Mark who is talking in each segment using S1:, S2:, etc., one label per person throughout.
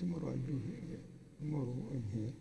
S1: tomorrow I'll do here, tomorrow I'm here.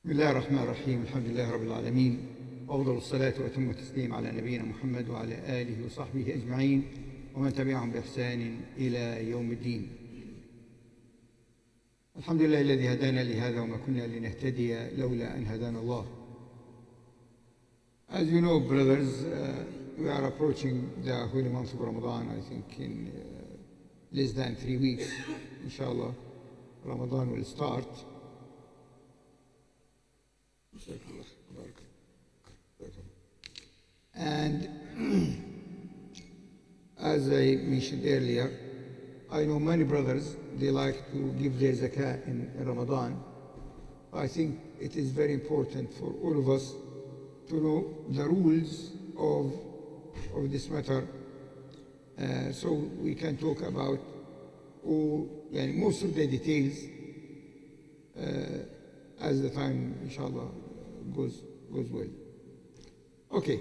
S1: بسم الله الرحمن الرحيم. الحمد لله رب العالمين، وأفضل الصلاة وأتم التسليم على نبينا محمد وعلى آله وصحبه أجمعين ومن تبعهم بإحسان إلى يوم الدين. الحمد لله الذي هدانا لهذا وما كنا لنهتدي لولا أن هدانا الله. As you know, brothers, we are approaching the holy month of Ramadan, I think in less than 3 weeks. Inshallah, Ramadan will start. And as I mentioned earlier, I know many brothers, they like to give their zakat in Ramadan. I think it is very important for all of us to know the rules of this matter, so we can talk about most of the details as the time, inshallah, goes well. Okay,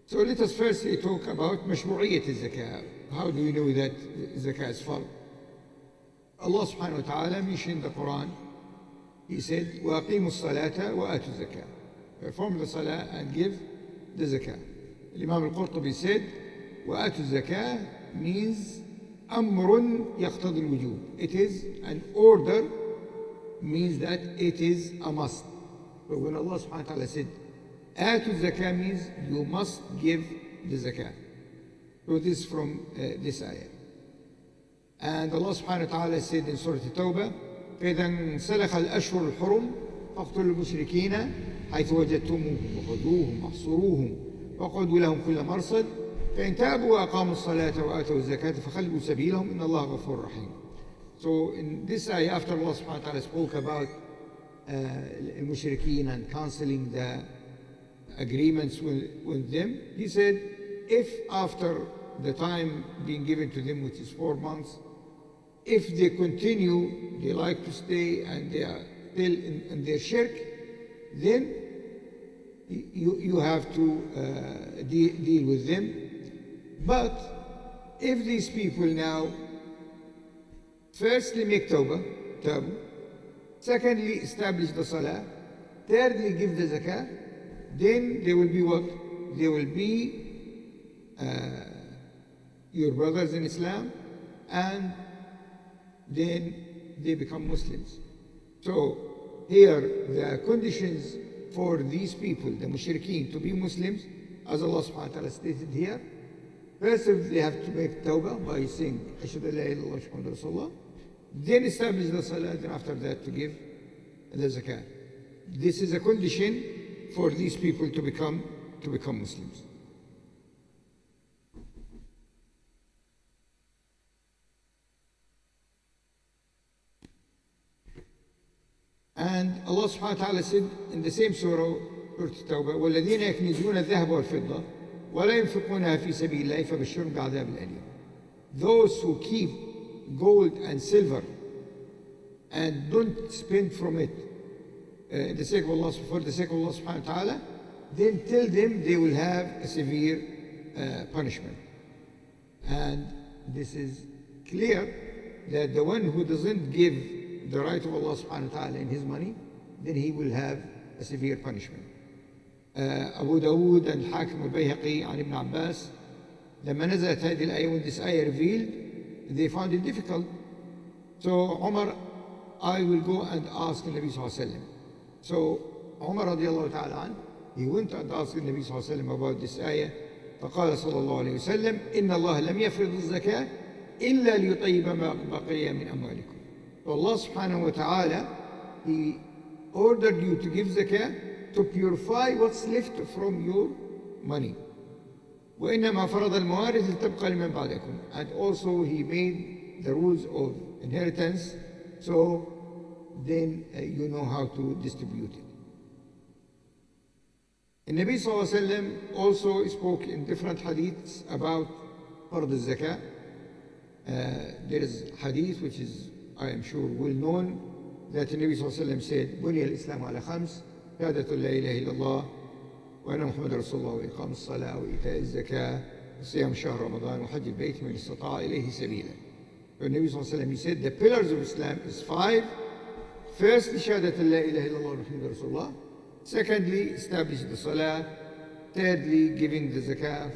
S1: so let us firstly talk about مشروعية الزكاة. How do we know that zakah is farz? Allah subhanahu wa ta'ala mentioned in the Quran, He said, وَأَقِيمُوا الصَّلَاةَ وَآتُوا الزَّكَاةَ. Perform the salah and give the zakah. Imam al-Qurtubi said, وَآتُوا الزَّكَاةَ means أمر يقتضي الوجوب. It is an order, means that it is a must. But when Allah subhanahu wa ta'ala said, آتُوا الزَّكَاةَ means you must give the zakah. So this is from this ayah. And Allah subhanahu wa ta'ala said in Surah At-Tawbah, فإذا انسلخ الأشهر الحرم فاقتلوا المشركين حيث وجدتموهم وخذوهم واحصروهم واقعدوا لهم كل مرصد فإن تابوا وأقاموا الصلاة وآتوا الزكاة فخلوا سبيلهم إن الله غفور رحيم. So in this ayah, after Allah subhanahu wa ta'ala spoke about al-mushrikeen and cancelling the agreements with them, He said, if after the time being given to them, which is 4 months, if they continue, they like to stay and they are still in their shirk, then you have to deal with them. But if these people now firstly make tabu, secondly establish the salah, thirdly give the zakah, then they will be what? They will be your brothers in Islam, and then they become Muslims. So here the conditions for these people, the mushrikeen, to be Muslims, as Allah subhanahu wa ta'ala stated here, first they have to make tawbah by saying Ashhadu an la ilaha illallah wa ashhadu anna Rasulullah, then establish the salah, then after that to give the zakah. This is a condition for these people to become Muslims. And Allah subhanahu wa ta'ala said in the same surah, Surah At-Tawbah, وَالَّذِينَ يَكْنِزُونَ الذَّهَبَ وَالْفِضَّةَ وَلَا يُنْفِقُونَها فِي سَبِيلِ اللَّهِ فَبَشِّرْهُم بِعَذَابٍ أَلِيمٍ. Those who keep gold and silver and don't spend from it for the sake of Allah subhanahu wa ta'ala, then tell them they will have a severe punishment. And this is clear that the one who doesn't give the right of Allah subhanahu wa ta'ala in his money, then he will have a severe punishment. Abu Dawood and Hakim al-Bayhaqi and Ibn Abbas, لما نزلت هذه الآية, when this ayah revealed, they found it difficult. So Umar, I will go and ask the Nabi sallallahu alayhi wa sallam. So Umar radiallahu ta'ala an, he went and asked the Nabi sallallahu alayhi wa sallam about this ayah. فقال صلى الله عليه وسلم إن الله لم يفرض الزكاة إلا ليطيب ما بقي من أموالكم. So Allah subhanahu wa ta'ala, He ordered you to give zakah to purify what's left from your money. وإنما فرض الموارث لتبقى لمن بعدكم. And also He made the rules of inheritance, so then you know how to distribute it. The Nabi sallallahu alayhi wa sallam also spoke in different hadiths about fard al-zakah. There is hadith which is, I am sure, well known, that the Nabi sallallahu alayhi wa sallam said, بني الإسلام على خمس شهادة لا إله إلا الله وأن محمد رسول الله وإقام الصلاة وإيتاء الزكاة وصيام شهر رمضان وحج البيت من استطاع إليه سبيلا. The Nabi sallallahu alayhi wa sallam, he said, the pillars of Islam is 5. Firstly, شهادة لا إله إلا الله ومحمد رسول الله. Secondly, establish the salah. Thirdly, giving the zakah.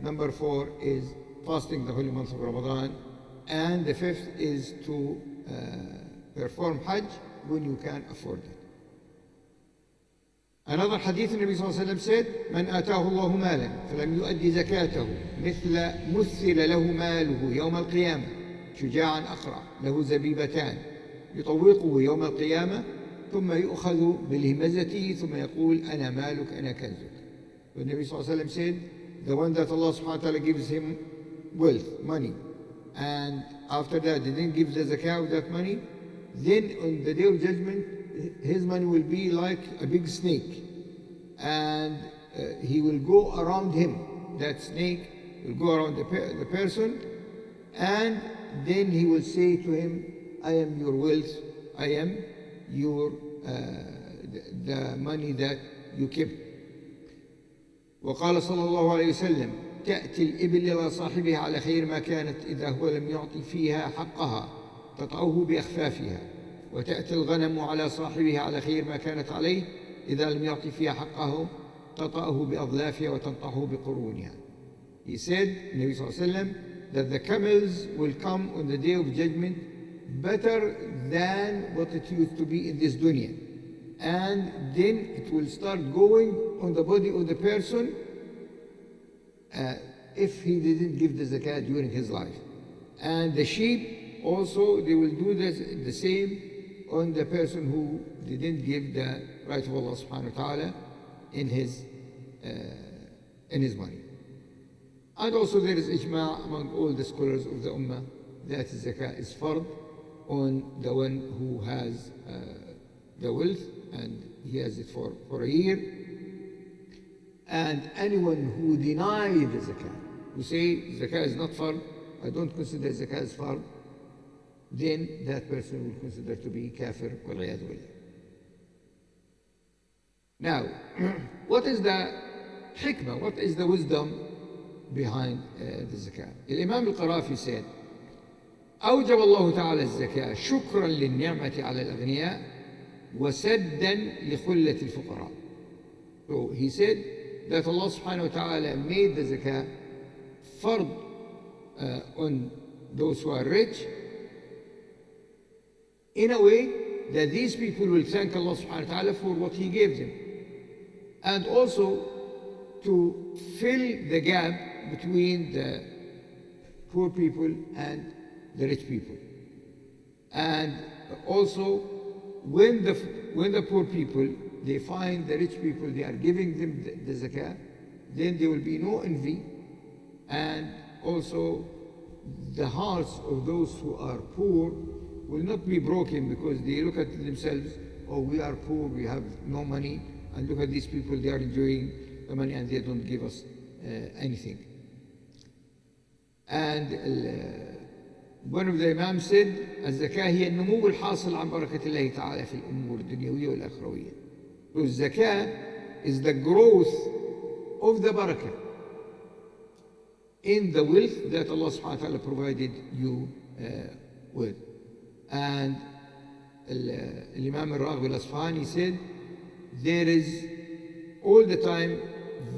S1: Number 4 is fasting the holy month of Ramadan. And the 5th is to perform Hajj when you can afford it. Another hadith, the Nabi sallallahu alayhi wa sallam said, من آتاه الله مالا فلم يؤدي زكاته مثل له ماله يوم القيامة شجاعا أقرع له زبيبتان يطوقه يوم القيامة ثم يؤخذ بالهمزة ثم يقول أنا مالك أنا كنزك. The Nabi sallallahu alayhi wa sallam said, the one that Allah subhanahu wa ta'ala gives him wealth, money, and after that they didn't give the zakah of that money, then on the day of judgment his money will be like a big snake, and he will go around him. That snake will go around the person, and then he will say to him, I am your wealth, I am your the money that you kept. وقال صلى الله عليه وسلم تأتي الإبل إلى صاحبها على خير ما كانت إذا هو لم يعطي فيها حقها تطعه بأخفافها وتأتي الغنم على صاحبها على خير ما كانت عليه إذا لم يعطي فيها حقه تطعه بأظلافها وتنطحه بقرونها. He said, Nabi sallallahu alayhi wa sallam, that the camels will come on the day of judgment better than what it used to be in this dunya. And then it will start going on the body of the person if he didn't give the zakat during his life. And the sheep also, they will do the same on the person who didn't give the right of Allah subhanahu wa ta'ala in his money. And also there is ijma' among all the scholars of the ummah that zakat is fard on the one who has the wealth and he has it for a year. And anyone who denies the zakah, who say zakah is not fard, I don't consider zakah as fard, then that person will consider to be kafir wal-'iyadhu billah. Now, what is the hikmah, what is the wisdom behind the zakah? Imam al-Qarafi said, أوجب الله تعالى الزكاة شكرا للنعمة على الأغنياء وسدا لخلة الفقراء. So he said that Allah subhanahu wa ta'ala made the zakah fard on those who are rich in a way that these people will thank Allah subhanahu wa ta'ala for what He gave them, and also to fill the gap between the poor people and the rich people. And also when the poor people, they find the rich people, they are giving them the zakah, then there will be no envy, and also the hearts of those who are poor will not be broken because they look at themselves oh, we are poor, we have no money, and look at these people, they are enjoying the money and they don't give us anything. And one of the Imams said, الزكاة هي النمو الحاصل عن بركة الله تعالى في الأمور الدنيوية والأخروية. So zakah is the growth of the barakah in the wealth that Allah subhanahu wa ta'ala provided you with. And Imam al-Raghib al-Asfahani said, there is all the time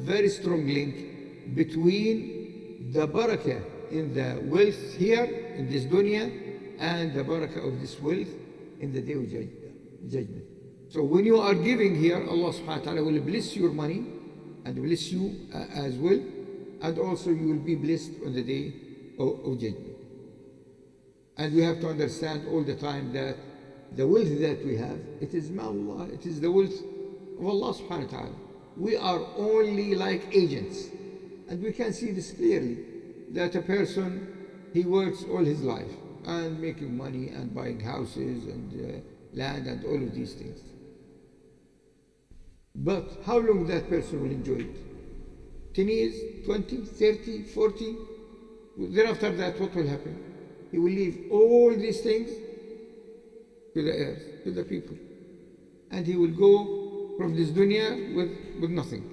S1: very strong link between the barakah in the wealth here in this dunya and the barakah of this wealth in the day of judgment. So when you are giving here, Allah subhanahu wa ta'ala will bless your money and bless you as well, and also you will be blessed on the day of judgment. And we have to understand all the time that the wealth that we have, it is ma'Allah, it is the wealth of Allah subhanahu wa ta'ala. We are only like agents, and we can see this clearly, that a person, he works all his life and making money and buying houses and land and all of these things. But how long that person will enjoy it? 10 years, 20, 30, 40? Then after that, what will happen? He will leave all these things to the earth, to the people. And he will go from this dunya with nothing.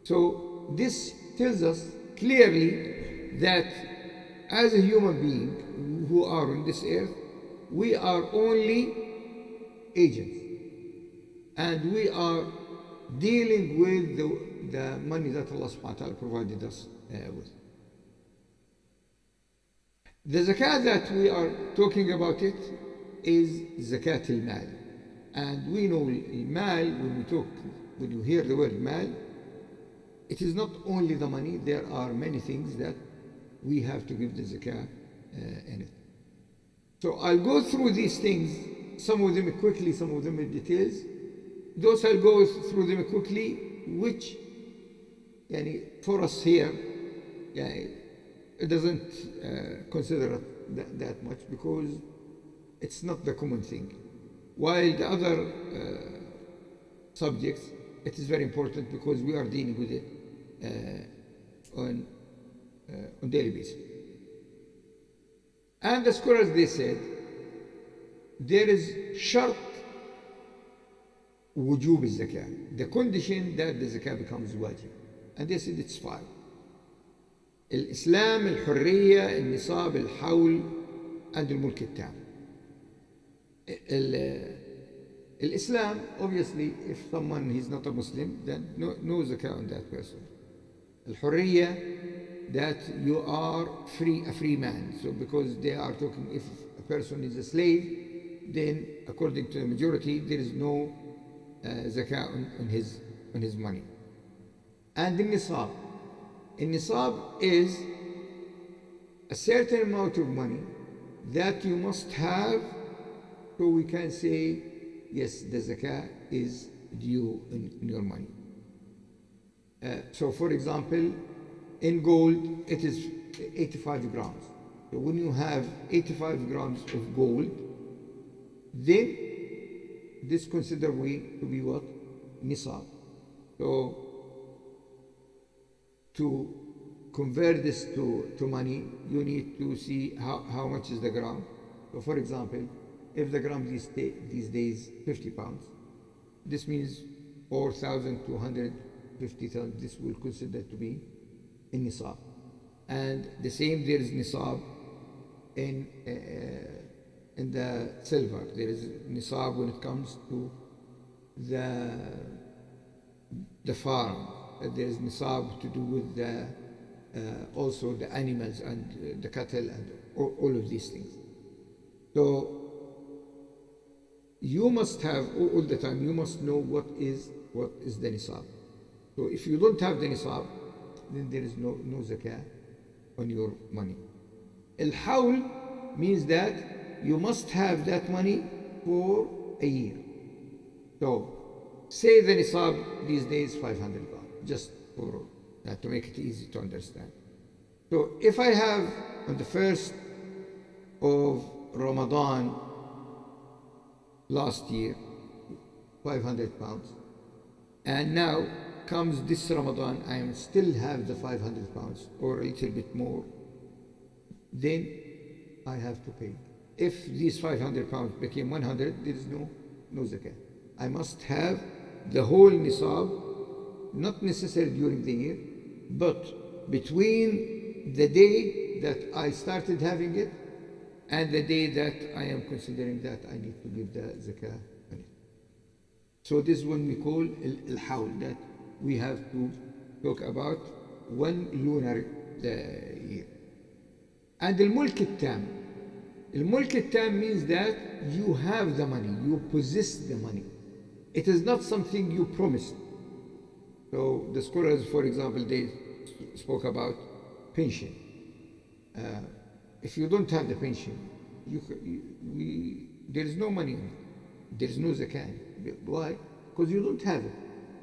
S1: So this tells us clearly that as a human being who are on this earth, we are only agents, and we are dealing with the money that Allah subhanahu wa ta'ala provided us with. The zakat that we are talking about it is zakat al-mal. And we know al-mal, when you hear the word mal, it is not only the money, there are many things that we have to give the zakah in it. So I'll go through these things, some of them quickly, some of them in details. Those I'll go through them quickly, which for us here, it doesn't consider that much because it's not the common thing. While the other subjects, it is very important because we are dealing with it on daily basis. And the scholars, they said, there is shart wujub al-zakah, the condition that the zakah becomes wajib. And they said it's 5. الإسلام, الحرية, النصاب, الحول, and الملك التام. Islam, obviously, if someone is not a Muslim, then no zakah on that person. Al-Hurriya, that you are free, a free man. So because they are talking, if a person is a slave, then according to the majority, there is no zakah on his money. And the nisab. The nisab is a certain amount of money that you must have, so we can say, yes, the zakah is due in your money. So for example, in gold, it is 85 grams. So when you have 85 grams of gold, then this consider we to be what? Nisab. So to convert this to money, you need to see how much is the gram. So for example, if the gram these days 50 pounds, this means 4,250,000, this will consider to be in nisab. And the same, there is nisab in the silver. There is nisab when it comes to the farm. There is nisab to do with also the animals and the cattle and all of these things. So you must have all the time, you must know what is the nisab. So if you don't have the nisab, then there is no zakah on your money. Al-hawl means that you must have that money for a year. So say the nisab these days 500 baht, just for that, to make it easy to understand. So if I have on the 1st of Ramadan last year, 500 pounds. And now comes this Ramadan, I still have the 500 pounds or a little bit more. Then I have to pay. If these 500 pounds became 100, there is no zakat. I must have the whole nisab, not necessarily during the year, but between the day that I started having it and the day that I am considering that I need to give the zakah on it. So this is what we call al-hawl, that we have to talk about one lunar year. And al-mulk al-tam. Al-mulk al-tam means that you have the money, you possess the money. It is not something you promised. So the scholars, for example, they spoke about pension. If you don't have the pension, there is no money in it. There is no zakat. Why? Because you don't have it.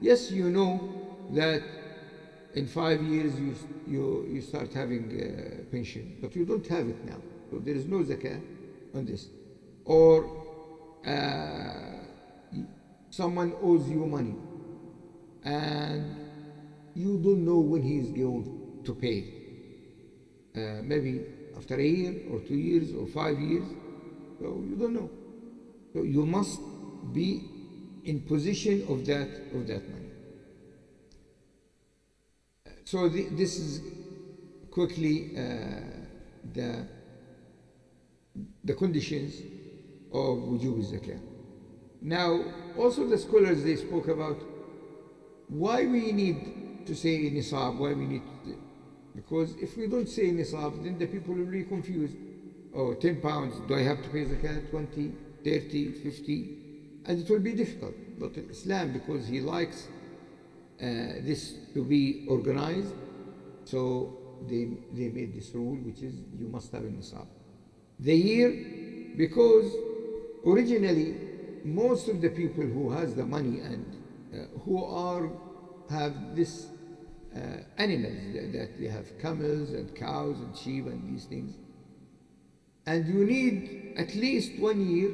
S1: Yes, you know that in 5 years you start having pension, but you don't have it now. So there is no zakat on this. Or someone owes you money and you don't know when he is going to pay. Maybe after a year or 2 years or 5 years, so you don't know. So you must be in position of that money. So this is quickly the conditions of wujub zakah. Now, also the scholars, they spoke about why we need to say nisab, why we need to, because if we don't say nisab, then the people will be confused. Oh, 10 pounds, do I have to pay zakat? 20, 30, 50? And it will be difficult. But Islam, because he likes this to be organized, so they made this rule, which is you must have a nisab. The year, because originally most of the people who has the money and who have this animals, that they have camels and cows and sheep and these things, and you need at least 1 year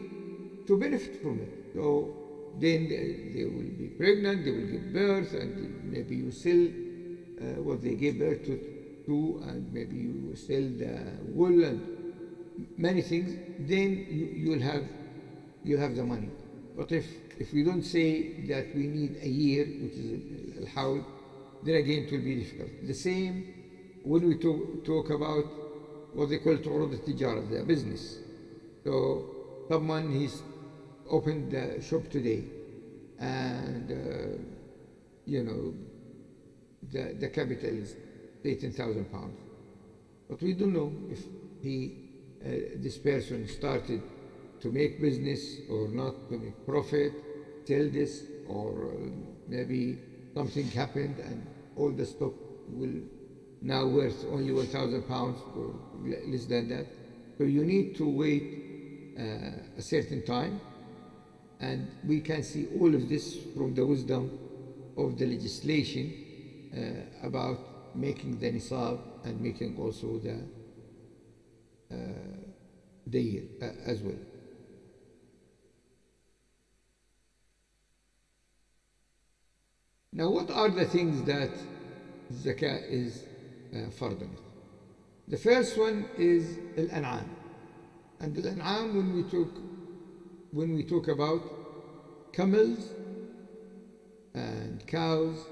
S1: to benefit from it. So then they will be pregnant, they will give birth, and maybe you sell what they gave birth to, and maybe you sell the wool and many things. Then you'll have the money. But if we don't say that we need a year, which is al-hawl, then again it will be difficult. The same when we talk about what they call urud al-tijara, the business. So someone, he's opened the shop today, and the capital is 18,000 pounds. But we don't know if this person started to make business or not, to make profit, sell this, or maybe something happened and all the stock will now worth only 1,000 pounds or less than that. So you need to wait a certain time, and we can see all of this from the wisdom of the legislation about making the nisab and making also the year as well. Now, what are the things that zakah is fard on it? The first one is al-an'am. And al-an'am, when we talk about camels and cows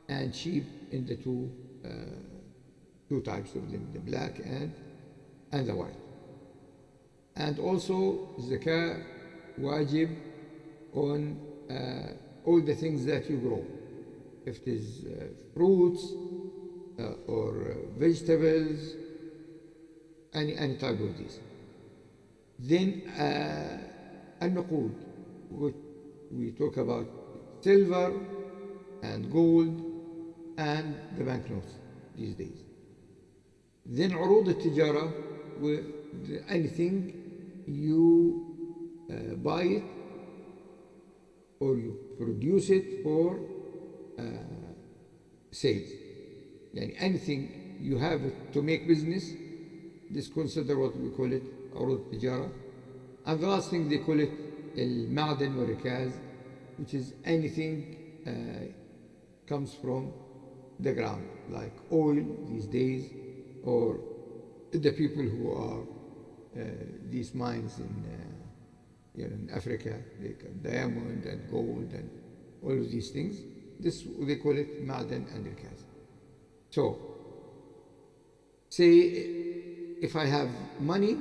S1: and sheep, in the two types of them, the black and the white. And also zakah wajib on all the things that you grow. If it is fruits or vegetables, any type of these. Then al-nuqud, which we talk about silver and gold and the banknotes these days. Then urud al-tijara, anything you buy it or you produce it for sales. Yani anything you have to make business, this consider what we call it urud tijara. And the last thing they call it al-ma'dan wa rikaz, which is anything comes from the ground, like oil these days, or the people who are these mines in Africa, they got diamond and gold and all of these things. This they call it ma'dan and rikaz. So, say if I have money,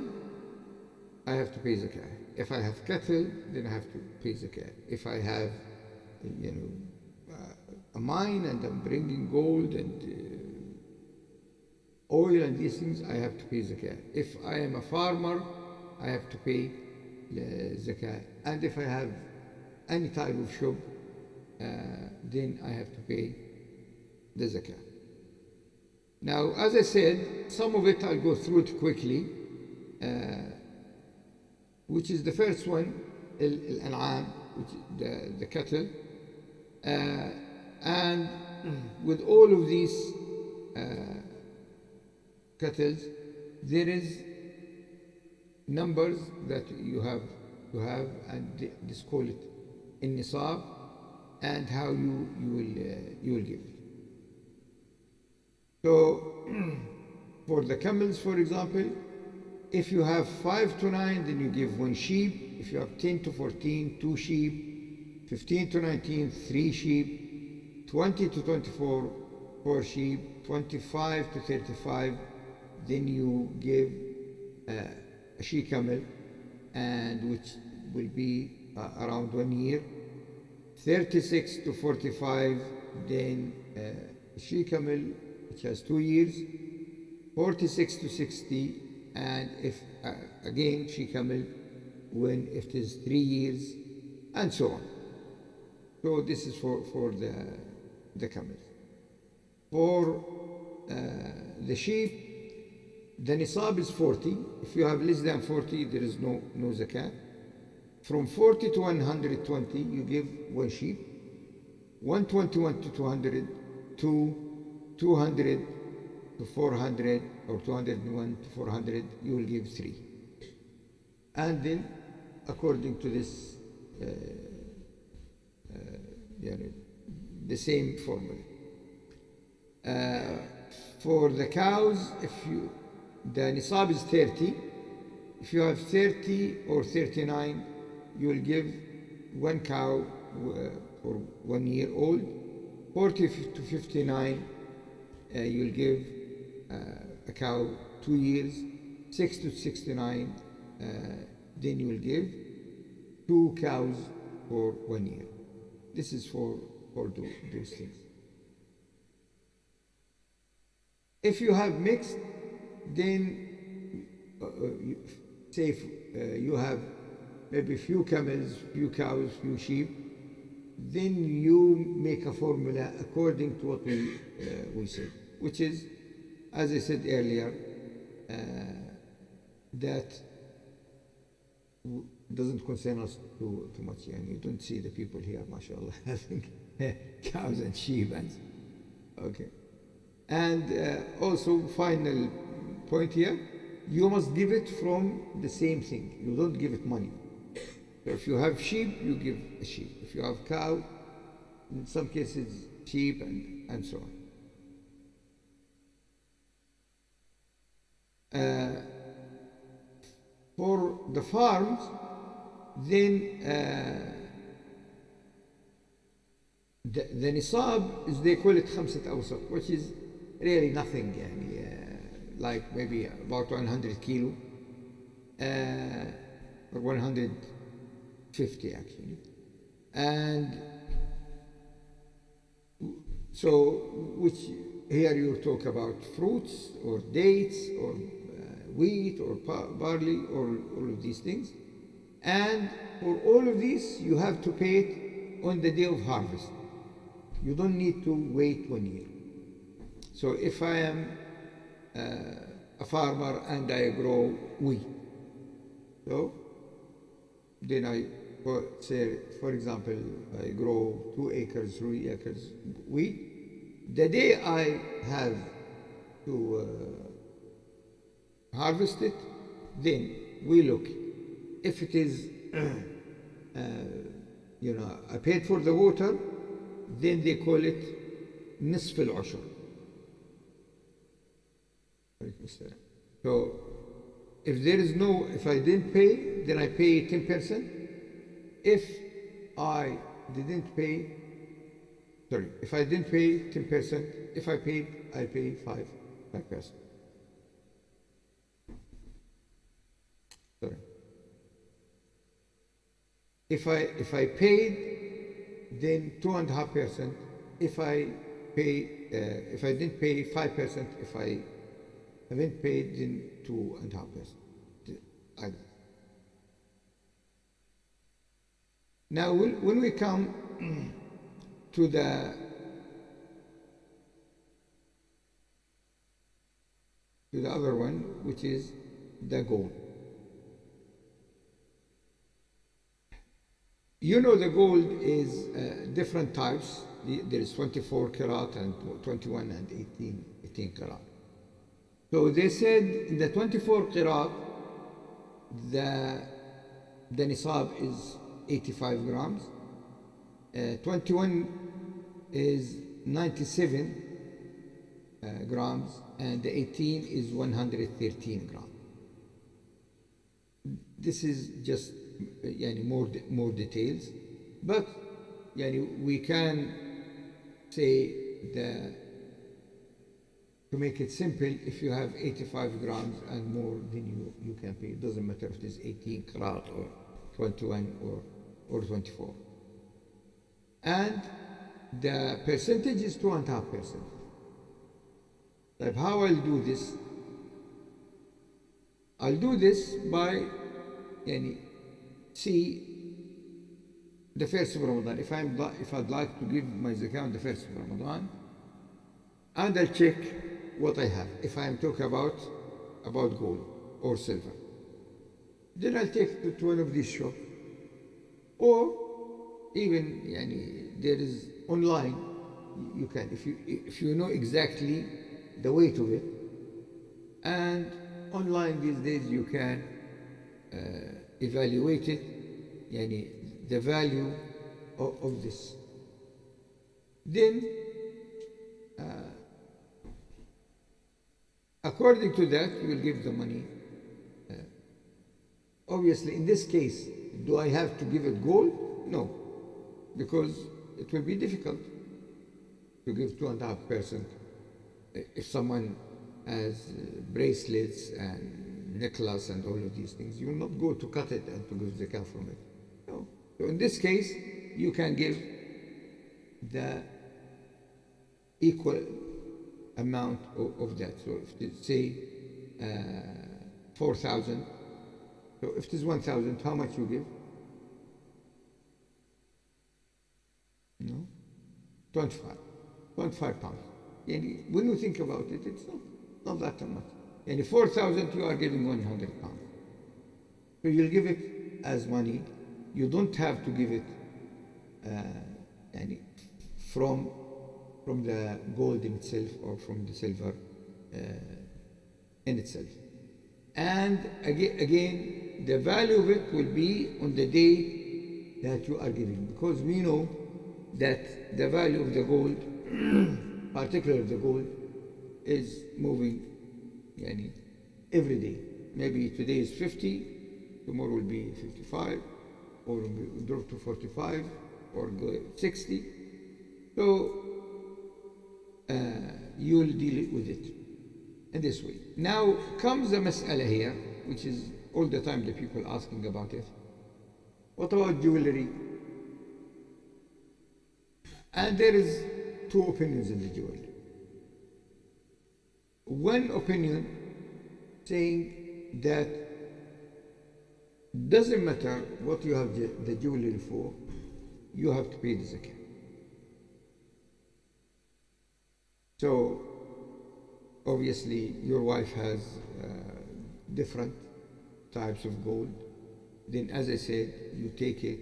S1: I have to pay zakat. If I have cattle, then I have to pay zakat. If I have, a mine and I'm bringing gold and oil and these things, I have to pay zakat. If I am a farmer, I have to pay zakat. And if I have any type of shop, then I have to pay the zakat. Now, as I said, some of it I'll go through it quickly, which is the first one, al-an'am, which is the cattle. And with all of these cattle, there is numbers that you have to have, and this call it in nisab, and how you will give it. So, for the camels, for example, if you have 5 to 9, then you give 1 sheep. If you have 10 to 14, 2 sheep. 15 to 19, 3 sheep. 20 to 24, 4 sheep. 25 to 35, then you give a she camel, and which will be around 1 year. 36 to 45, then a she camel, which has 2 years. 46 to 60, and if again she camel when it is 3 years, and so on. So this is for the camels. For the sheep, the nisab is 40. If you have less than 40, there is no zakat. From 40 to 120, you give 1 sheep. 121 to 200, 200 to 400, or 201 to 400, you will give 3. And then, according to this, the same formula. For the cows, the nisab is 30. If you have 30 or 39, you will give 1 cow for 1 year old. 40 to 59, you will give a cow 2 years. 6 to 69, then you will give 2 cows for 1 year. This is for those things. If you have mixed, then say you have maybe few camels, few cows, few sheep, then you make a formula according to what we said, which is, as I said earlier, that doesn't concern us too much. And you don't see the people here, mashallah, having cows and sheep. Okay. And also, final point here, you must give it from the same thing. You don't give it money. So if you have sheep, you give a sheep. If you have cow, in some cases sheep, and so on. For the farms, then the nisab is, they call it khamsat awsat, which is really nothing, like maybe about 100 kilo, or 150 actually. And so, which here you talk about fruits or dates or wheat or barley or all of these things. And for all of these, you have to pay it on the day of harvest. You don't need to wait 1 year. So if I am a farmer and I grow wheat, so then I say, for example, I grow 2 acres, 3 acres wheat. The day I have to harvest it, then we look. If it is I paid for the water, then they call it نصف العشر. So if I didn't pay, then I pay 10%. If I didn't pay, if I didn't pay 10%, if I paid, I pay 5%. Sorry. If I paid, then 2.5%. If I didn't pay 5%, if I haven't paid, then 2.5%. Now, when we come to the other one, which is the gold. The gold is different types. There is 24 karat and 21 and 18 karat. So they said in the 24 karat, the nisab is 85 grams. 21 is 97 grams, and the 18 is 113 grams. This is just more details, but we can say to make it simple, if you have 85 grams and more, then you can pay. It doesn't matter if it is 18 karat or 21 or 24. And the percentage is 2.5%. Like how I'll do this? I'll do this by see the first of Ramadan. If I'd like to give my zakah on the first of Ramadan, and I'll check what I have. If I'm talking about gold or silver, then I'll take it to one of these shops, or even there is online. You can, if you know exactly the weight of it, and online these days you can evaluate it, the value of this. Then according to that, you will give the money. Obviously, in this case, do I have to give it gold? No, because it will be difficult to give 2.5%. If someone has bracelets and necklace and all of these things, you will not go to cut it and to give zakah from it. No. So in this case, you can give the equal amount of that. So if it's say 4,000, so if it is 1,000, how much you give? No, 25 pounds. When you think about it, it's not that much. 4,000, you are giving 100 pounds. So you'll give it as money. You don't have to give it from the gold in itself or from the silver in itself. And again, the value of it will be on the day that you are giving, because we know that the value of the gold, particularly the gold, is moving every day. Maybe today is 50, tomorrow will be 55, or will drop to 45, or go 60. So you will deal with it in this way. Now comes the mas'ala here, which is all the time the people asking about it. What about jewelry? And there is two opinions in the jewelry. One opinion saying that doesn't matter what you have the jewelry for, you have to pay the zakah. So obviously your wife has different types of gold. Then, as I said, you take it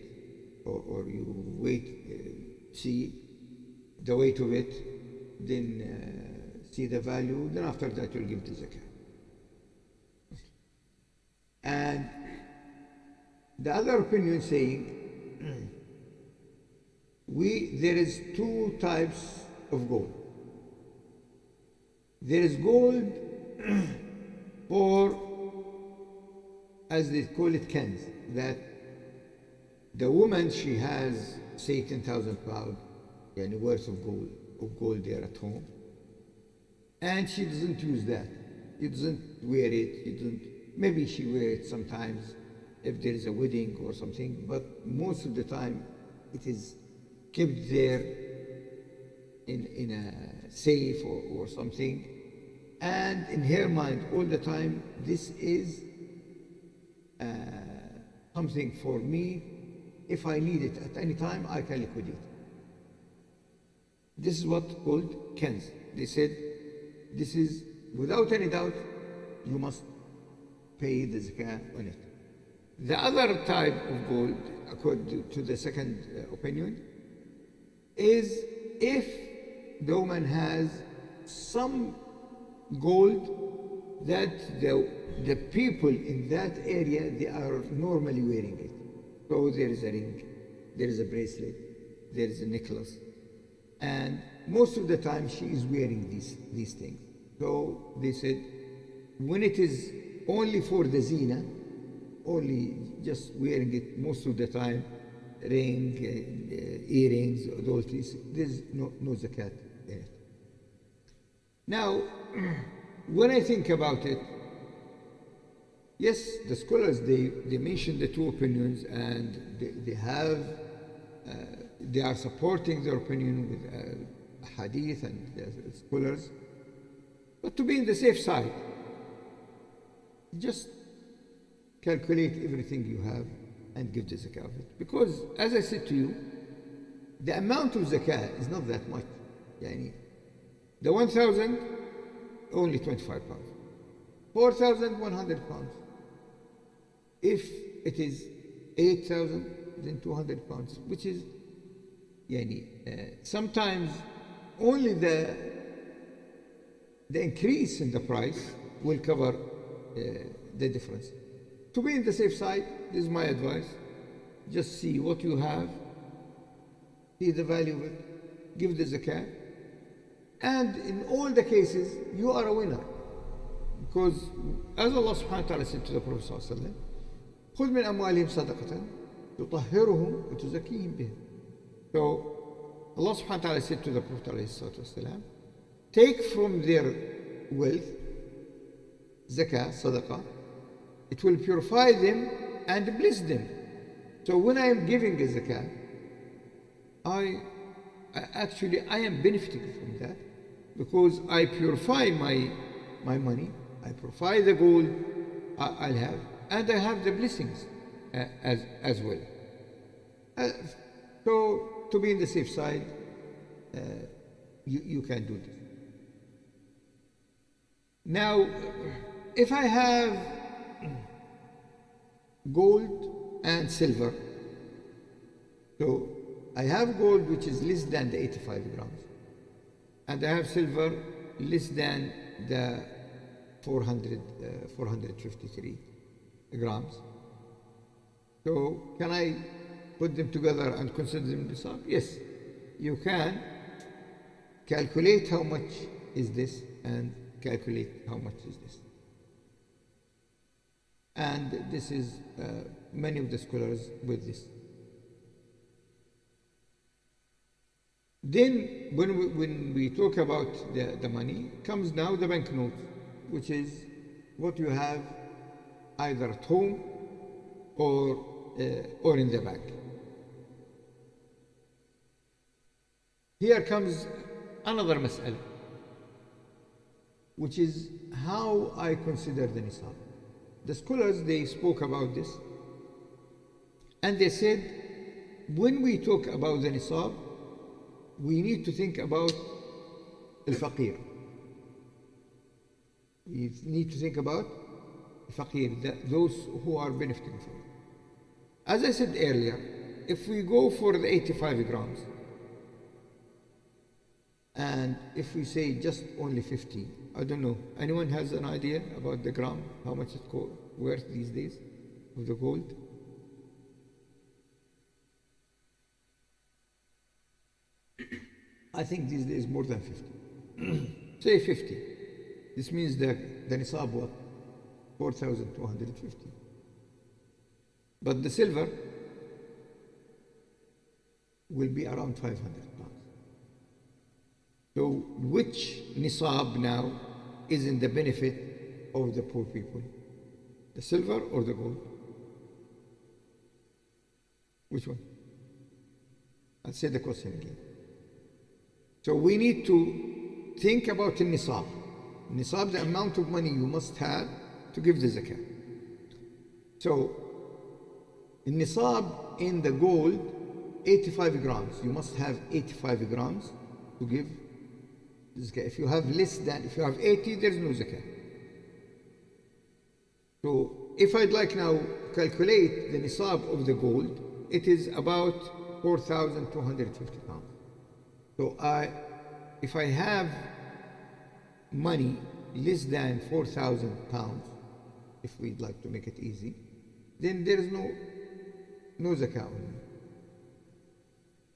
S1: or you wait, see the weight of it, then see the value, then after that you'll give the zakah. And the other opinion saying there is two types of gold. There is gold for, as they call it, Kenz, that the woman, she has, say, 10,000 pounds worth of gold there at home, and she doesn't use that. She doesn't wear it. Maybe she wears it sometimes if there is a wedding or something, but most of the time it is kept there in a safe or something. And in her mind all the time, this is something for me. If I need it at any time, I can liquidate. This is what called Kenz. They said, this is, without any doubt, you must pay the zakah on it. The other type of gold, according to the second opinion, is if the woman has some gold that the people in that area, they are normally wearing it. So there is a ring, there is a bracelet, there is a necklace, and most of the time she is wearing these things. So they said, when it is only for the zina, only just wearing it most of the time, ring, earrings, those things, there's no zakat in it. Now, when I think about it, yes, the scholars, they mention the two opinions, and they are supporting their opinion with hadith and the scholars. But to be in the safe side, just calculate everything you have and give the zakah of it. Because, as I said to you, the amount of zakah is not that much. The 1,000, only 25 pounds. 4,000, 100 pounds. If it is 8,000, then 200 pounds, which is, sometimes only the increase in the price will cover the difference. To be in the safe side, this is my advice. Just see what you have, see the value of it, give the zakah, and in all the cases, you are a winner. Because as Allah subhanahu wa ta'ala said to the Prophet sallallahu alaihi wasallam, خذ من أموالهم صدقة تطهرهم وتزكيهم بها. So Allah subhanahu wa ta'ala said to the Prophet ﷺ, take from their wealth, zakah, sadaqah, it will purify them and bless them. So when I am giving a zakah, I am benefiting from that, because I purify my money, I purify the gold I'll have, and I have the blessings as well. So to be in the safe side, you can do this. Now, if I have gold and silver, so I have gold which is less than the 85 grams, and I have silver less than the 453 grams. So can I put them together and consider them nisab? Yes, you can calculate how much is this and calculate how much is this. And this is many of the scholars with this. Then when we talk about the money, comes now the banknote, which is what you have either at home or in the bank. Here comes another mas'ala, which is how I consider the nisab. The scholars, they spoke about this, and they said, when we talk about the nisab, we need to think about al-faqir. We need to think about faqir, those who are benefiting from it. As I said earlier, if we go for the 85 grams, and if we say just only 50, I don't know, anyone has an idea about the gram, how much it's worth these days of the gold? I think these days more than 50. Say 50. This means that the nisab what? 4,250. But the silver will be around 500 pounds. So which nisab now is in the benefit of the poor people? The silver or the gold? Which one? I'll say the question again. So we need to think about the nisab. Nisab, the amount of money you must have to give the zakat. So in nisab in the gold, 85 grams. You must have 85 grams to give zakat. If you have less than, if you have 80, there's no zakat. So if I'd like now calculate the nisab of the gold, it is about 4,250 pounds. So if I have money less than 4,000 pounds, if we'd like to make it easy, then there is no zakat on me.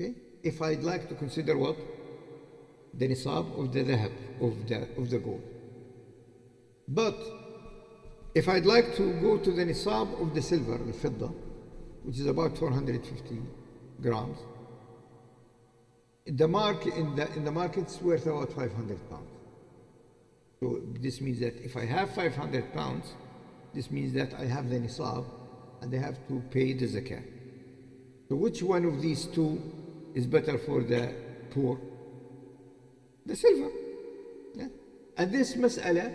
S1: Okay? If I'd like to consider what? The nisab of the dhahab, of the gold. But if I'd like to go to the nisab of the silver, al-fidda, which is about 450 grams, in the market's worth about 500 pounds. So this means that if I have 500 pounds, this means that I have the nisab and I have to pay the zakat. So which one of these two is better for the poor? The silver. Yeah. And this mas'ala,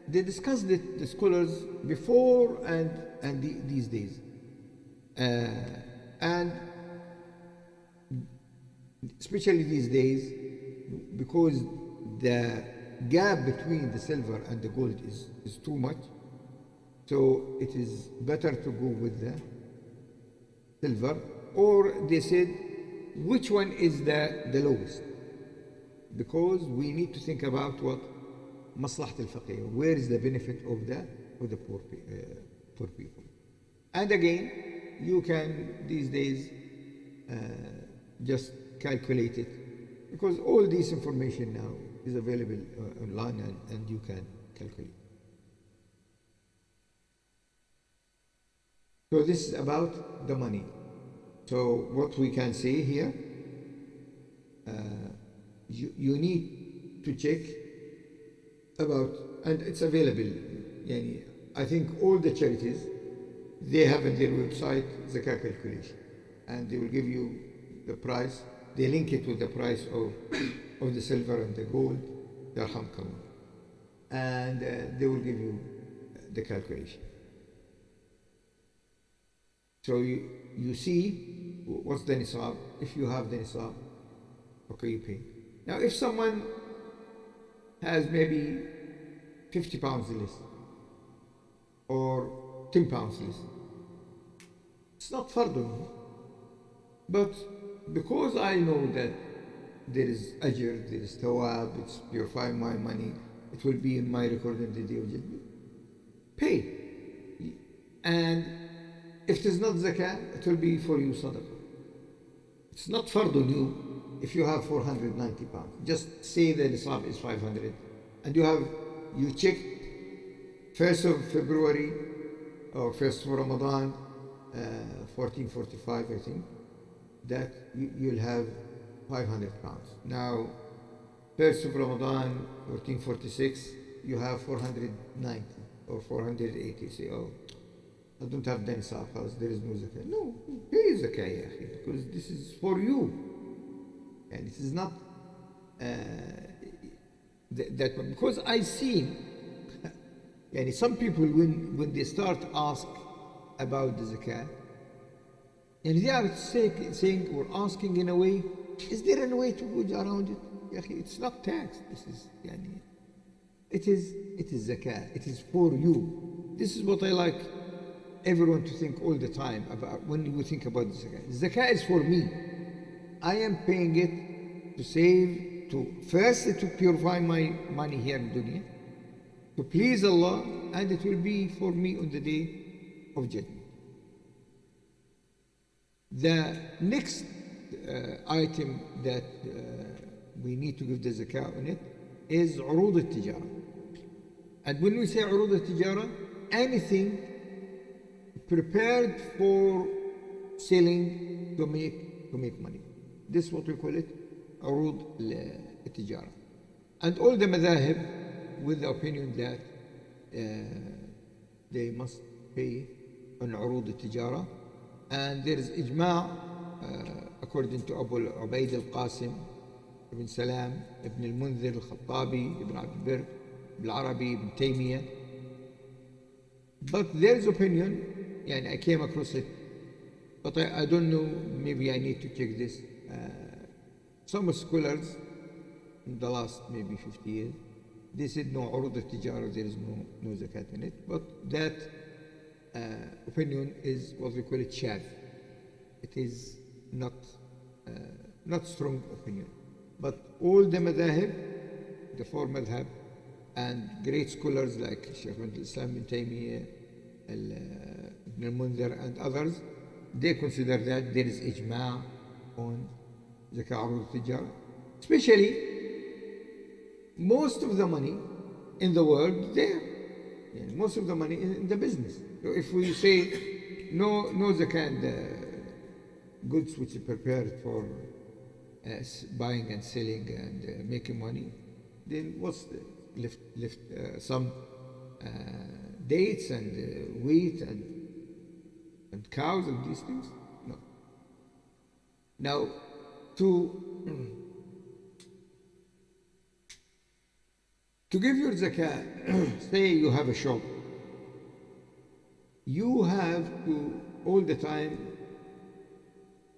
S1: they discussed it, the scholars, before and these days. And especially these days, because the gap between the silver and the gold is too much, so it is better to go with the silver. Or they said, which one is the lowest? Because we need to think about what? Maslahat al-faqih. Where is the benefit of the poor people? And again, you can these days just calculate it, because all this information now is available online and you can calculate. So this is about the money. So what we can say here, you need to check about, and it's available. I think all the charities, they have in their website zakat calculation, and they will give you the price. They link it with the price of the silver and the gold, and they will give you the calculation. So you see what's the nisab. If you have the nisab, okay, you pay. Now if someone has maybe 50 pounds less or 10 pounds less, it's not fardun. But because I know that there is ajr, there is thawab, it's purifying my money, it will be in my record in the day of judgment, pay. And if it is not zakah, it will be for you sadaqah. It's not fard on you if you have 490 pounds. Just say the nisab is 500, and you check 1st of February or 1st of Ramadan, 1445, I think, that you'll have 500 pounds. Now, 1st of Ramadan, 1446, you have 490 or 480. Say, oh, I don't have the nisab, there is no zakah. No, pay zakah, ya akhi, because this is for you. And it is not that because I see some people when they start ask about the zakah, and they are saying or asking in a way, is there any way to go around it? Ya akhi, it's not tax. This is it is zakah. It is for you. This is what I like everyone to think all the time about when you think about the zakah. Zakah is for me. I am paying it to save, to purify my money here in dunya, to please Allah, and it will be for me on the day of judgment. The next item that we need to give the zakat on it is عروض التجارة. And when we say عروض التجارة, anything prepared for selling to make money. This is what we call it عروض التجارة. And all the madhahib with the opinion that they must pay on عروض التجارة. And there is إجماع according to Abu Ubaid al-Qasim, Ibn Salam, Ibn al-Munzir al-Khattabi, Ibn Abd al-Birr, Ibn Arabi, Ibn Taymiyyah. But there's opinion, and I came across it, but I don't know, maybe I need to check this. Some scholars in the last maybe 50 years, they said no عروض التجارة, there is no zakat in it. But that opinion is what we call it shadh. It is not strong opinion. But all the madhahib, the four madhab, and great scholars like Shiekh al-Islam Ibn Taymiyyah, Ibn al-Munzir and others, they consider that there is ijma' on zakat عروض التجارة. Especially, most of the money in the world there. Yeah, most of the money in the business. So if we say no zakat, the goods which are prepared for buying and selling and making money, then what's left some dates and wheat and cows and these things? No. Now, to give your zakat, say you have a shop, you have to all the time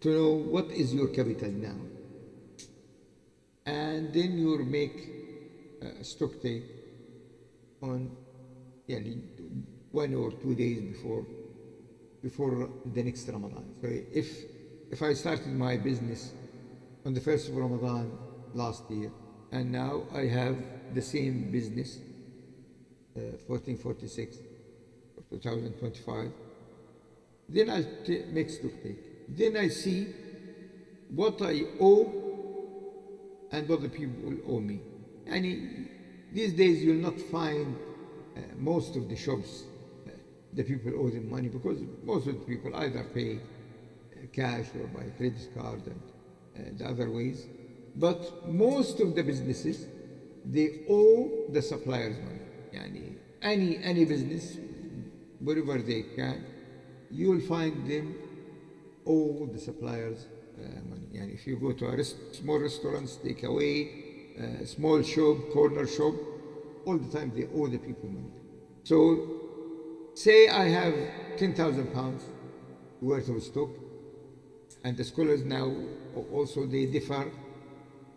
S1: to know what is your capital now. And then you make a stock take on 1 or 2 days before the next Ramadan. So if I started my business on the 1st of Ramadan last year, and now I have the same business 1446 of 2025, then I'll make stock take. Then I see what I owe and what the people owe me. And these days you'll not find most of the shops the people owe them money, because most of the people either pay cash or by credit card and the other ways. But most of the businesses, they owe the suppliers money. Any business, wherever they can, you will find them owe the suppliers money. If you go to a small restaurants, take away, small shop, corner shop, all the time they owe the people money. So say I have 10,000 pounds worth of stock, and the scholars now also they differ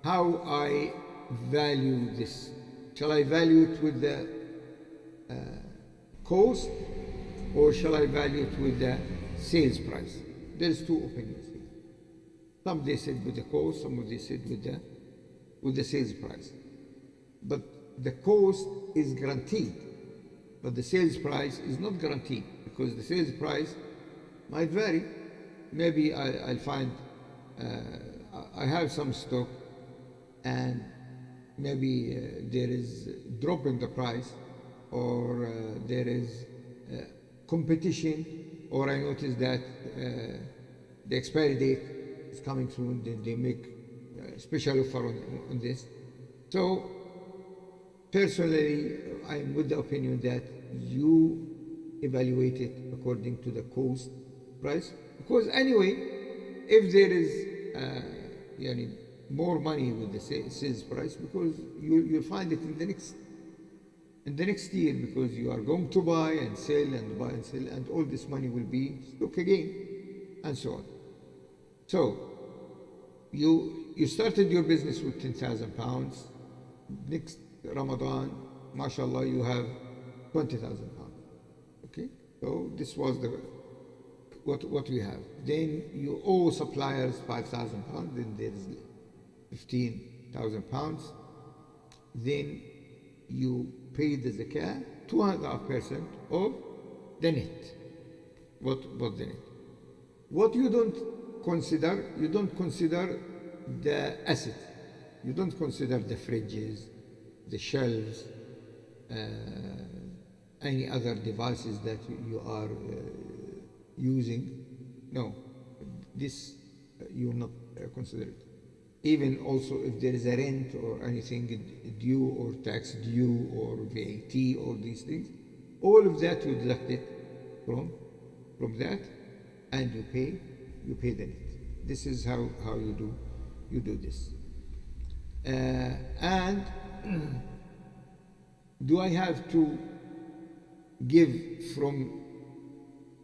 S1: how I value this. Shall I value it with the cost, or shall I value it with the sales price? There's two opinions here. Some they said with the cost, some of they said with the sales price. But the cost is guaranteed, but the sales price is not guaranteed, because the sales price might vary. Maybe I'll find I have some stock, and maybe there is a drop in the price, or there is competition, or I notice that the expiry date is coming soon, then they make a special offer on this. So personally, I'm with the opinion that you evaluate it according to the cost price, because anyway, if there is more money with the sales price, because you'll find it in the next year, because you are going to buy and sell and buy and sell, and all this money will be stock again, and so on. So you started your business with 10,000 pounds. Next Ramadan, mashallah, you have 20,000 pounds. Okay, so this was what we have. Then you owe suppliers 5,000 pounds. Then there is 15,000 pounds. Then you pay the zakat, 2.5% of the net. What the net? What you don't consider the asset. You don't consider the fridges, the shelves, any other devices that you are using. No, this you will not consider it. Even also if there is a rent or anything due or tax due or VAT or these things, all of that you deduct it from that, and you pay the net. This is how you do this. And do I have to give from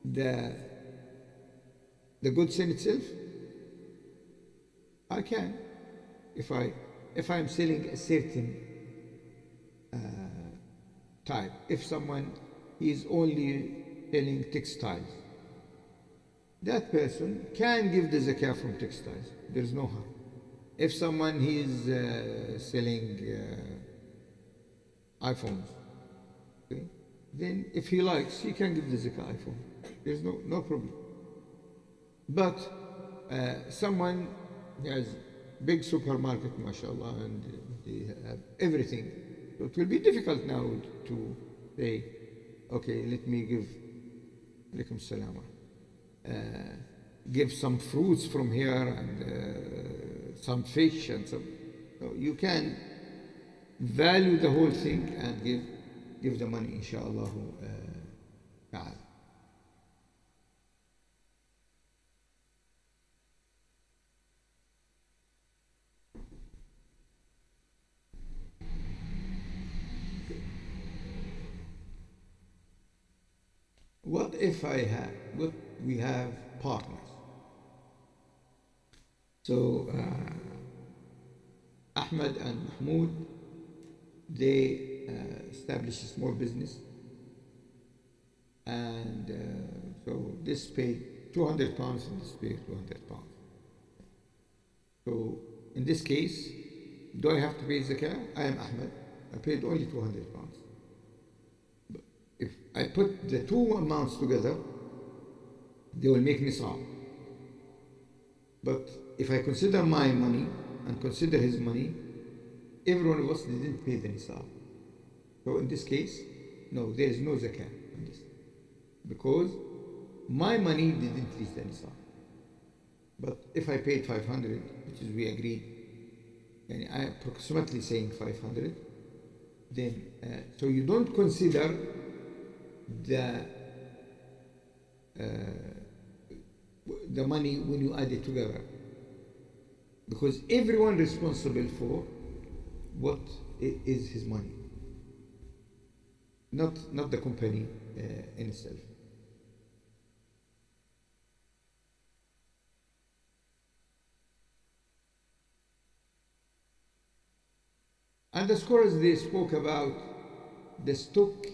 S1: the goods in itself? I can. If I'm selling a certain type, if someone is only selling textiles, that person can give the zakah from textiles. There's no harm. If someone is selling iPhones, okay, then if he likes, he can give the zakah iPhone. There's no problem. But someone has big supermarket, mashallah, and they have everything. So it will be difficult now to say, okay, let me give, alaikum salama, give some fruits from here and some fish and some. So you can value the whole thing and give the money, inshallah. Ta'ala. What if we have partners? So Ahmed and Mahmoud, they established a small business, and so this paid £200 and this paid £200. So in this case, do I have to pay zakah? I am Ahmed. I paid only £200. If I put the two amounts together, they will make nisab. But if I consider my money and consider his money, every one of us didn't pay the nisab. So in this case, no, there is no zakah in this, because my money didn't reach the nisab. But if I paid 500, which is we agreed, and I am approximately saying 500, then so you don't consider the money when you add it together, because everyone responsible for what is his money, not the company in itself. And the scholars, they spoke about the stock.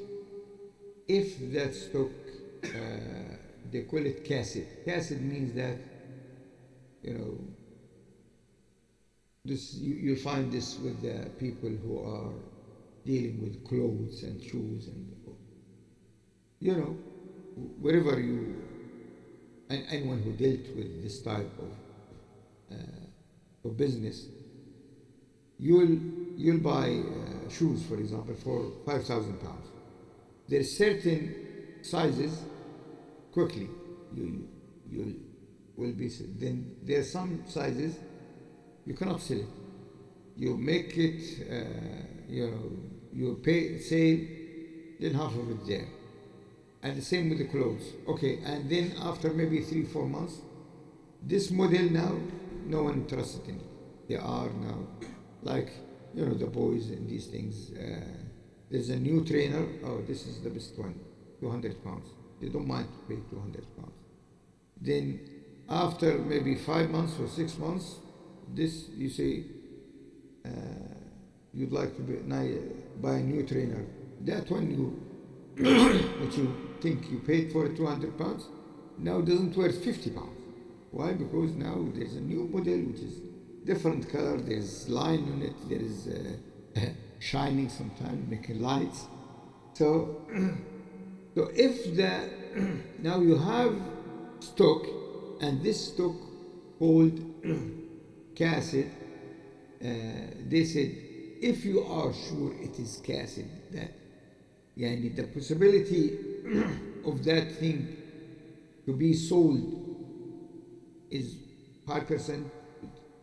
S1: If that stock, they call it kassid. Kassid means that, this you find this with the people who are dealing with clothes and shoes and, wherever and anyone who dealt with this type of business, you'll buy shoes, for example, for £5,000. There are certain sizes, quickly you will be. Then there are some sizes you cannot sell it. You make it, you pay, sale, then half of it there. And the same with the clothes. Okay, and then after maybe 3-4 months, this model now, no one interested in it. They are now like, the boys and these things. There's a new trainer, oh, this is the best one, £200. They don't mind to pay £200. Then after maybe 5 months or 6 months, this, you say, you'd like to buy a new trainer. That one what you think you paid for £200, now doesn't worth £50. Why? Because now there's a new model which is different color, there's line on it, there is shining sometimes, making lights. So if now you have stock, and this stock called Casid. They said, if you are sure it is Casid, that yani the possibility of that thing to be sold is 5%,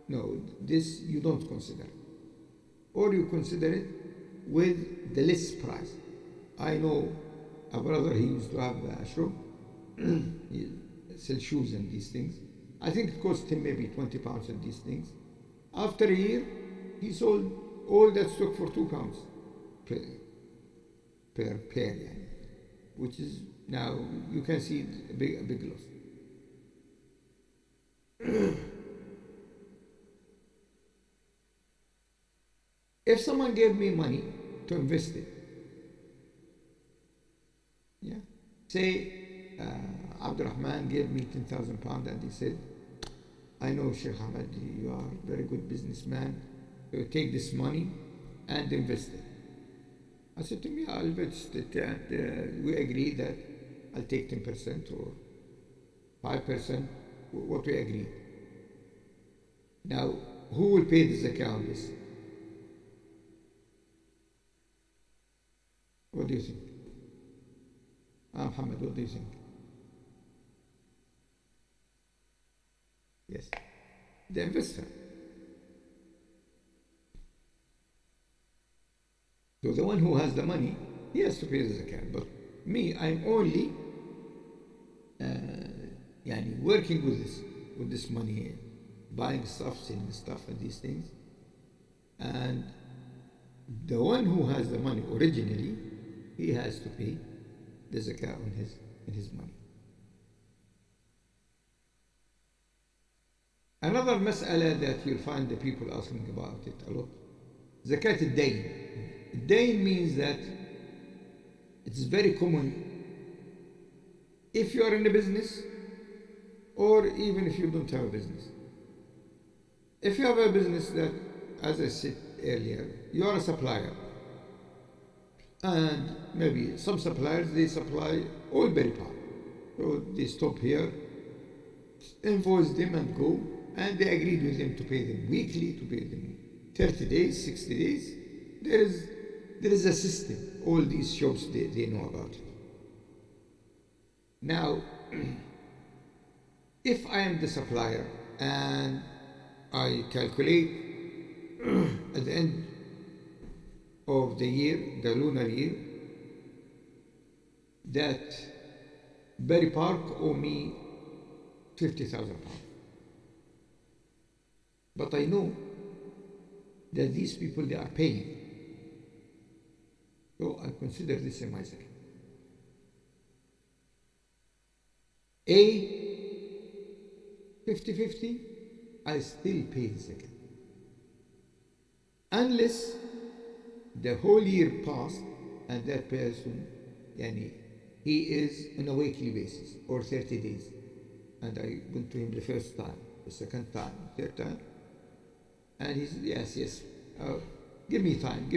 S1: no, this you don't consider. Or you consider it with the list price. I know a brother, he used to have a shop, he sells shoes and these things. I think it cost him maybe 20 pounds on these things. After a year, he sold all that stock for 2 pounds per pair, which is now, you can see a big loss. If someone gave me money to invest it, yeah, say Abdurrahman gave me 10,000 pounds and he said, I know Sheikh Ahmed, you are a very good businessman, so take this money and invest it. I said to me, I'll invest it, and we agree that I'll take 10% or 5%, what we agree. Now, who will pay the zakah on this? What do you think? Muhammad, what do you think? Yes, the investor. So the one who has the money, he has to pay the zakat. But me, I'm only working with this money, buying stuff, selling stuff, and these things. And the one who has the money originally, he has to pay the zakat on his money. Another mas'ala that you'll find the people asking about it a lot, zakat al-dayn. Dayn means that it's very common if you are in a business or even if you don't have a business. If you have a business that, as I said earlier, you are a supplier, and maybe some suppliers, they supply all berry pulp. So they stop here, invoice them and go, and they agreed with them to pay them weekly, to pay them 30 days, 60 days. There is a system. All these shops, they know about it. Now, if I am the supplier and I calculate at the end of the year, the lunar year, that Berry Park owe me 50,000 pounds. But I know that these people, they are paying. So I consider this in my zakat. A, 50-50, I still pay the zakat. Unless the whole year passed and that person, he is on a weekly basis or 30 days. And I went to him the first time, the second time, third time. And he said, yes, give me time.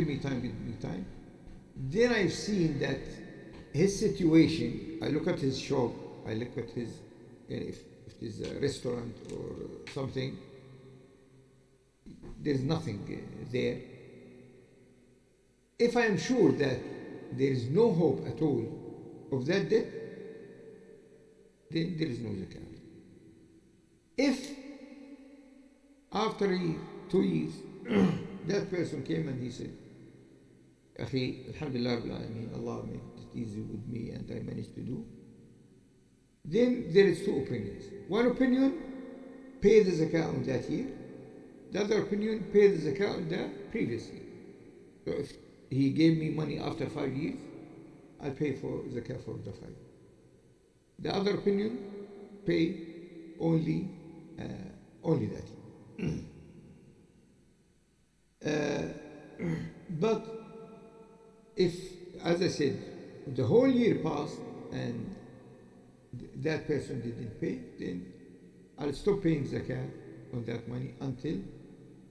S1: Then I've seen that his situation, I look at his shop, I look at his, if it is a restaurant or something, there's nothing there. If I am sure that there is no hope at all of that debt, then there is no zakat. If after a year, 2 years, that person came and he said, Akhi, Alhamdulillah, Allah made it easy with me and I managed to do, then there is two opinions. One opinion, pay the zakat on that year. The other opinion, pay the zakat on the previous year. So if he gave me money after 5 years, I'll pay for zakat for the 5. The other opinion, pay only that. But if, as I said, the whole year passed and that person didn't pay, then I'll stop paying zakat on that money until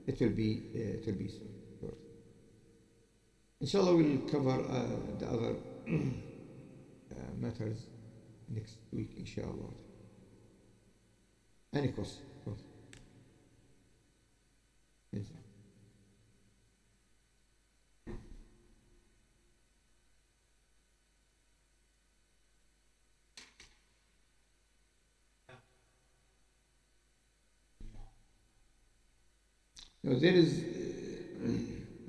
S1: it will be sold. Inshallah, we'll cover the other matters next week, inshallah. Any questions? Now there is,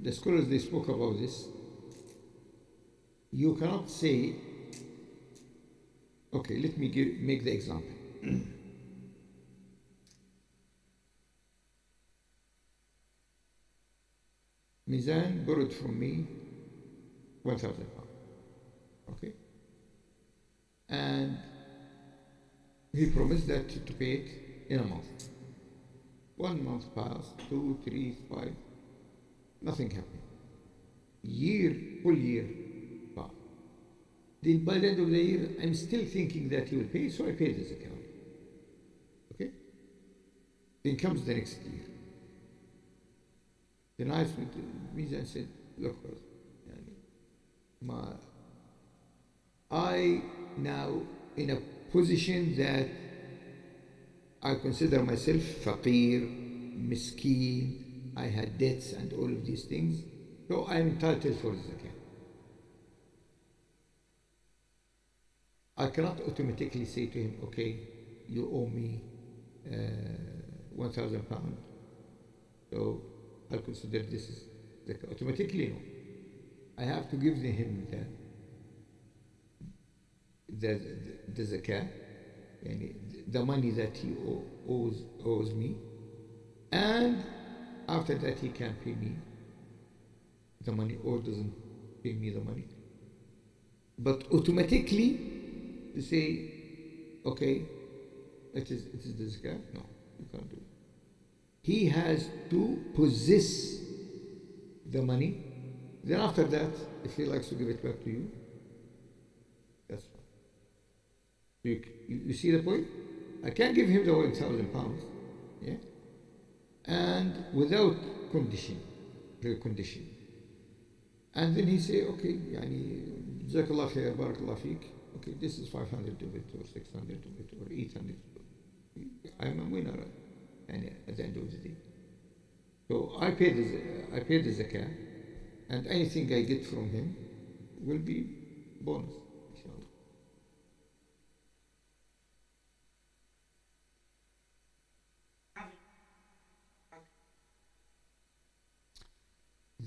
S1: the scholars, they spoke about this. You cannot say, okay, let me make the example. Mizan borrowed from me 1,000 pounds, okay? And he promised that to pay it in a month. 1 month passed, 2, 3, 5, nothing happened. Full year passed. Then by the end of the year, I'm still thinking that he will pay, so I paid his account. Okay? Then comes the next year. Then I went to Mizan and said, look, I now in a position that I consider myself faqir, miskeen, I had debts and all of these things, so I'm entitled for zakat. I cannot automatically say to him, okay, you owe me 1,000 pounds, so I'll consider this is zakat. Automatically, no. I have to give him the zakat, the money that he owes me, and after that he can pay me the money or doesn't pay me the money. But automatically to say, okay, it is the zakat, no, you can't do it. He has to possess the money. Then after that, if he likes to give it back to you, that's fine. You see the point? I can't give him the 1,000 pounds, yeah? And without precondition. And then he say, okay, Jazakallah khair, Barakallah feek. Okay, this is 500 of it, or 600 of it, or 800. I'm a winner at the end of the day. So I pay the zakat, and anything I get from him will be bonus, inshallah.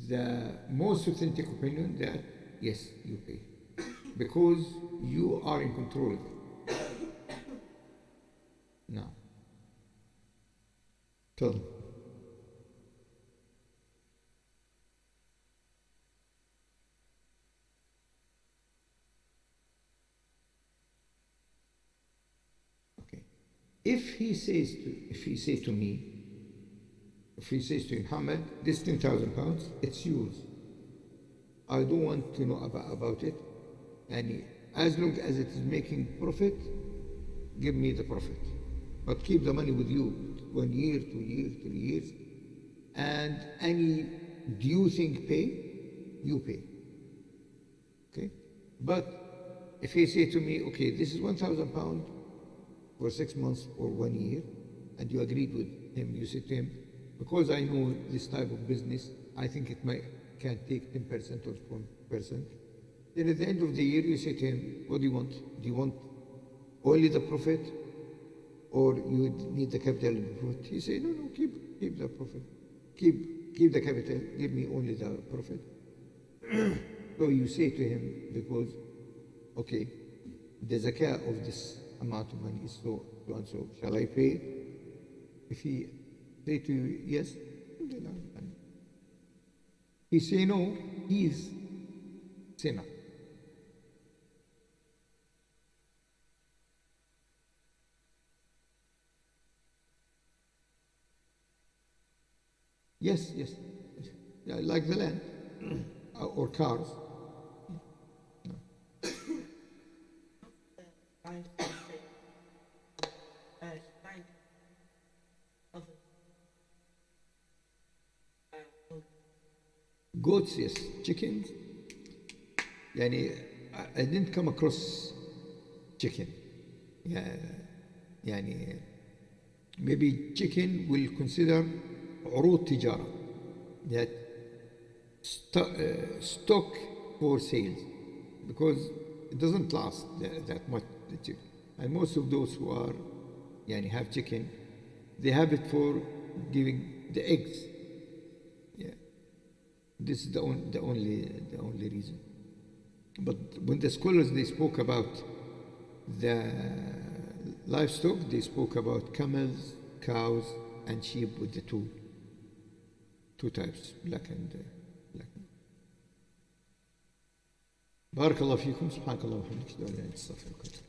S1: The most authentic opinion that yes, you pay, because you are in control of it. Now, tell them. If he says to Ahmed, this 10,000 pounds, it's yours. I don't want to know about it. And as long as it is making profit, give me the profit. But keep the money with you 1 year, 2 years, 3 years. And any due thing you pay. Okay? But if he say to me, okay, this is 1,000 pounds, for 6 months or 1 year, and you agreed with him, you said to him, because I know this type of business, I think can take 10% or 20%. Then at the end of the year, you say to him, what do you want? Do you want only the profit, or you need the capital in the profit? He say, no, keep the profit. Keep the capital, give me only the profit. So you say to him, because, okay, the zakat of this amount of money is so and so, shall I pay it? If he say to you yes, then he say no, he is sinner. Yes. Yeah, like the land or cars. Goats, yes. Chickens. I didn't come across chicken. Maybe chicken will consider عروض تجارة, that stock for sales, because it doesn't last that much, the chicken. And most of those who are have chicken, they have it for giving the eggs. This is the only reason. But when the scholars, they spoke about the livestock, they spoke about camels, cows, and sheep with the two types, black and black. بارك الله فيكم. سبحانك اللهم وبحمدك. اشهد ان لا اله الا انت استغفرك واتوب إليك.